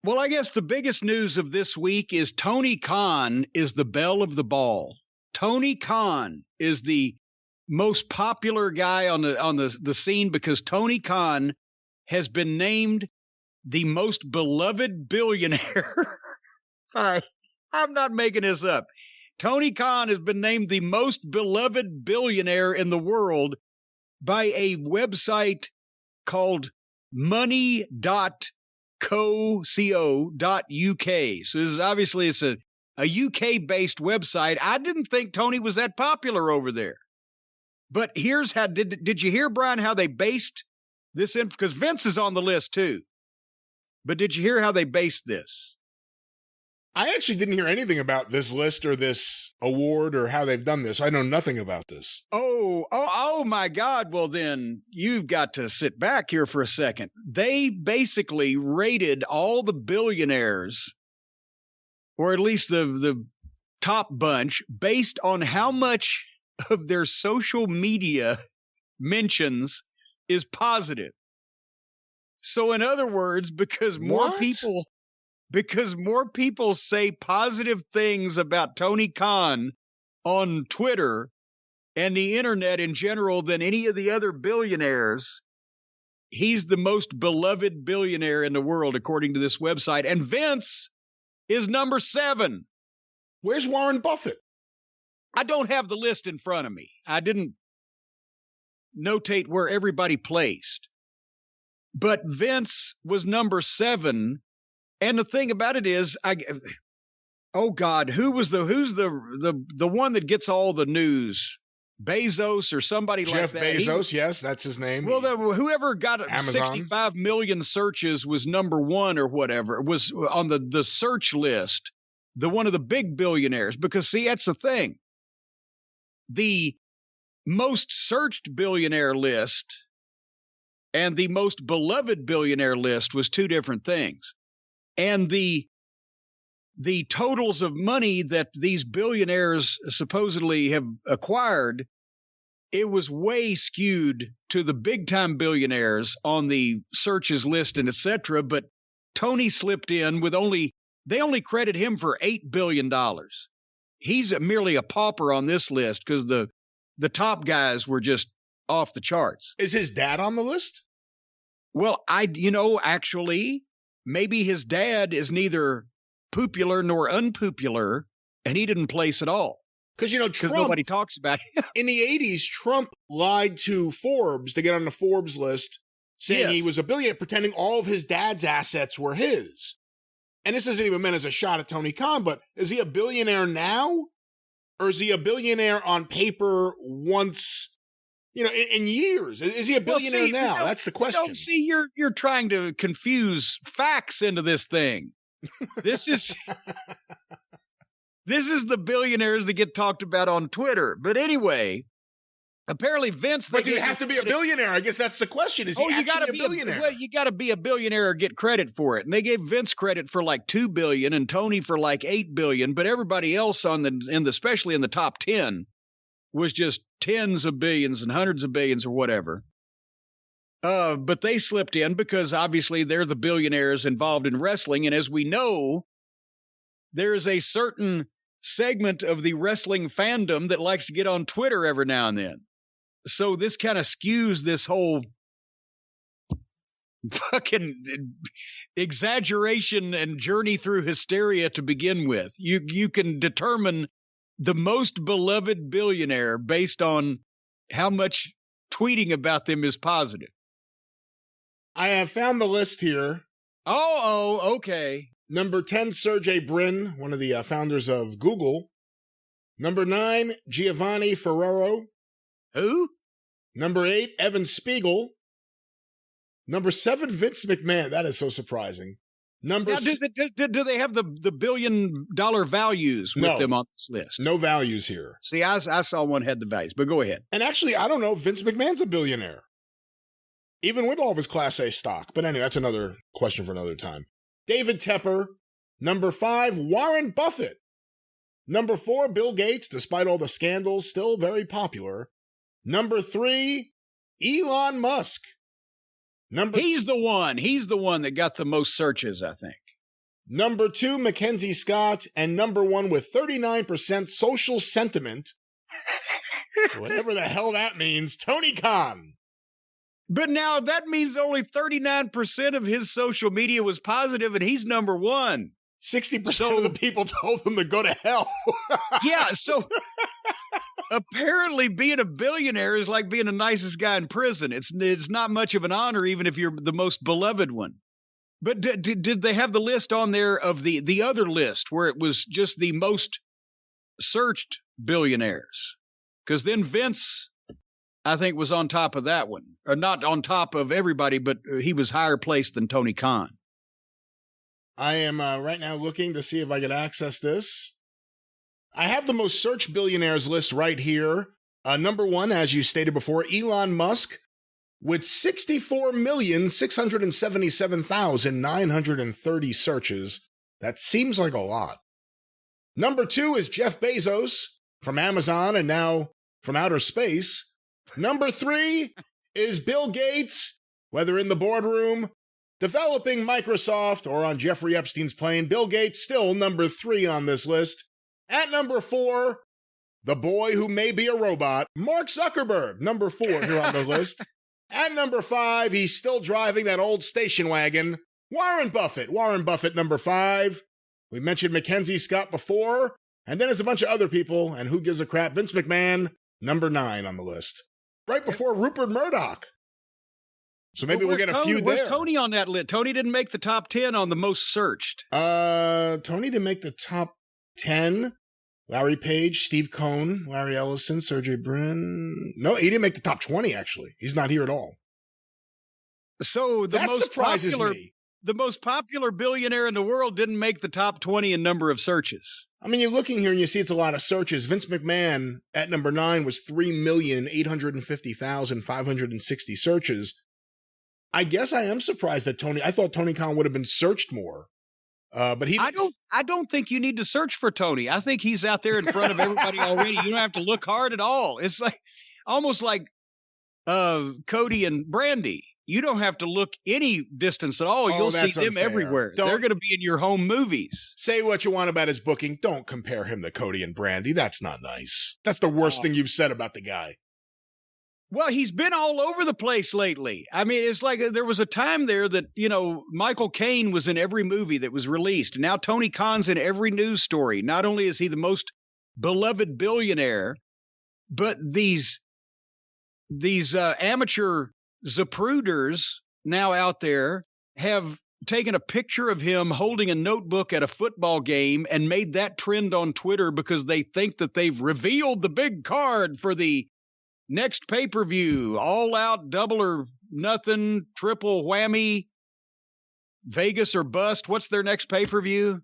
Well, I guess the biggest news of this week is Tony Khan is the belle of the ball. Tony Khan is the most popular guy on the scene because Tony Khan has been named the most beloved billionaire. I'm not making this up. Tony Khan has been named the most beloved billionaire in the world by a website called money.co.uk. So this is obviously it's a UK-based website. I didn't think Tony was that popular over there. But here's how, did you hear, Brian, how they based this in? Because Vince is on the list too. But did you hear how they based this? I actually didn't hear anything about this list or this award or how they've done this. I know nothing about this. Oh my God. Well, then you've got to sit back here for a second. They basically rated all the billionaires, or at least the top bunch, based on how much of their social media mentions is positive. So in other words, because more people say positive things about Tony Khan on Twitter and the internet in general than any of the other billionaires, he's the most beloved billionaire in the world, according to this website. And Vince is number 7. Where's Warren Buffett? I don't have the list in front of me. I didn't notate where everybody placed. But Vince was number 7. And the thing about it is, oh God, who's the one that gets all the news? Bezos or somebody Jeff like that? Bezos, yes, that's his name. Well, whoever got Amazon. 65 million searches was number 1 or whatever. It was on the search list, one of the big billionaires. Because see, that's the thing. The most searched billionaire list and the most beloved billionaire list was 2 different things. And the totals of money that these billionaires supposedly have acquired, it was way skewed to the big time billionaires on the searches list and etc. But Tony slipped in with they only credit him for $8 billion. He's merely a pauper on this list because the top guys were just off the charts. Is his dad on the list? Well, actually, maybe his dad is neither popular nor unpopular, and he didn't place at all. Because, nobody talks about it. In the 80s, Trump lied to Forbes to get on the Forbes list, saying he was a billionaire, pretending all of his dad's assets were his. And this isn't even meant as a shot at Tony Khan, but is he a billionaire now? Or is he a billionaire on paper once, in years? Is he a billionaire now? That's the question. See, you're trying to confuse facts into this thing. This is the billionaires that get talked about on Twitter. But anyway, apparently Vince. But do you have to be a billionaire? I guess that's the question. Is he actually a billionaire? Well, you got to be a billionaire or get credit for it. And they gave Vince credit for like $2 billion and Tony for like $8 billion. But everybody else especially in the top 10 was just tens of billions and hundreds of billions or whatever. But they slipped in because obviously they're the billionaires involved in wrestling. And as we know, there is a certain segment of the wrestling fandom that likes to get on Twitter every now and then. So this kind of skews this whole fucking exaggeration and journey through hysteria to begin with. You can determine the most beloved billionaire based on how much tweeting about them is positive. I have found the list here. Oh, okay. Number 10, Sergey Brin, one of the founders of Google. Number 9, Giovanni Ferrero. Who? Number 8, Evan Spiegel. Number 7, Vince McMahon. That is so surprising. Do they have the $1 billion values with them on this list? No values here. See, I saw one had the values, but go ahead. And actually, I don't know if Vince McMahon's a billionaire, even with all of his Class A stock. But anyway, that's another question for another time. David Tepper. Number 5, Warren Buffett. Number 4, Bill Gates, despite all the scandals, still very popular. Number 3, Elon Musk. He's the one that got the most searches, I think. Number 2, Mackenzie Scott. And number 1 with 39% social sentiment. Whatever the hell that means, Tony Khan. But now that means only 39% of his social media was positive, and he's number 1. 60% of the people told him to go to hell. Yeah, so apparently being a billionaire is like being the nicest guy in prison. It's not much of an honor, even if you're the most beloved one. But did they have the list on there of the other list where it was just the most searched billionaires? Because then Vince, I think, was on top of that one. Or not on top of everybody, but he was higher placed than Tony Khan. I am right now looking to see if I can access this. I have the most searched billionaires list right here. Number 1, as you stated before, Elon Musk, with 64,677,930 searches. That seems like a lot. Number 2 is Jeff Bezos from Amazon and now from outer space. Number 3 is Bill Gates, whether in the boardroom, developing Microsoft, or on Jeffrey Epstein's plane. Bill Gates still number 3 on this list. At number 4, the boy who may be a robot, Mark Zuckerberg, number 4 here on the list. At number 5, he's still driving that old station wagon, Warren Buffett. Warren Buffett, number 5. We mentioned Mackenzie Scott before, and then there's a bunch of other people, and who gives a crap? Vince McMahon, number 9 on the list. Right before Rupert Murdoch. So maybe we'll get a few there. Where's Tony on that list? Tony didn't make the top 10 on the most searched. Tony didn't make the top 10. Larry Page, Steve Cohn, Larry Ellison, Sergey Brin. No, he didn't make the top 20, actually. He's not here at all. So that surprises me. The most popular billionaire in the world didn't make the top 20 in number of searches. I mean, you're looking here and you see it's a lot of searches. Vince McMahon at number 9 was 3,850,560 searches. I guess I am surprised that I thought Tony Khan would have been searched more. But I don't think you need to search for Tony. I think he's out there in front of everybody already. You don't have to look hard at all. It's like almost like Cody and Brandy. You don't have to look any distance at all. You'll see them everywhere. They're going to be in your home movies. Say what you want about his booking. Don't compare him to Cody and Brandy. That's not nice. That's the worst thing you've said about the guy. Well, he's been all over the place lately. I mean, it's like there was a time there that, Michael Caine was in every movie that was released. Now Tony Khan's in every news story. Not only is he the most beloved billionaire, but these amateur Zapruders now out there have taken a picture of him holding a notebook at a football game and made that trend on Twitter because they think that they've revealed the big card for the next pay-per-view, all out, double or nothing, triple whammy, Vegas or bust. What's their next pay-per-view?